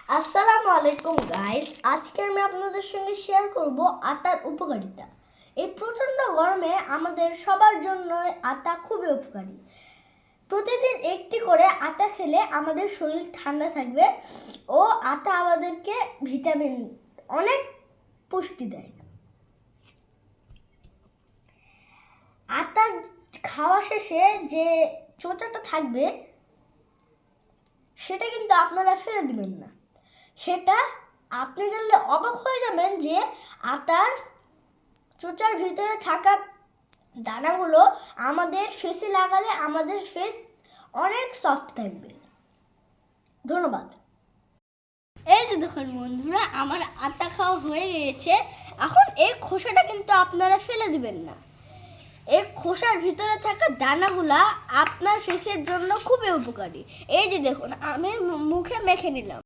আসসালামু আলাইকুম গাইস, আজকে আমি আপনাদের সঙ্গে শেয়ার করব আটার উপকারিতা। এই প্রচণ্ড গরমে আমাদের সবার জন্য আটা খুবই উপকারী। প্রতিদিন একটি করে আটা খেলে আমাদের শরীর ঠান্ডা থাকবে ও আটা আমাদেরকে ভিটামিন অনেক পুষ্টি দেয়। আটা খাওয়া শেষে যে চোচাটা থাকবে সেটা কিন্তু আপনারা ফেলে দিবেন না। সেটা আপনি জানলে অবাক হয়ে যাবেন যে আটার চোচার ভিতরে থাকা দানাগুলো আমাদের ফেসে লাগালে আমাদের ফেস অনেক সফট থাকবে। ধন্যবাদ। এই যে দেখুন বন্ধুরা, আমার আটা খাওয়া হয়ে গিয়েছে। এখন এই খোসাটা কিন্তু আপনারা ফেলে দিবেন না। এই খোসার ভিতরে থাকা দানাগুলা আপনার ফেসের জন্য খুবই উপকারী। এই যে দেখুন, আমি মুখে মেখে নিলাম।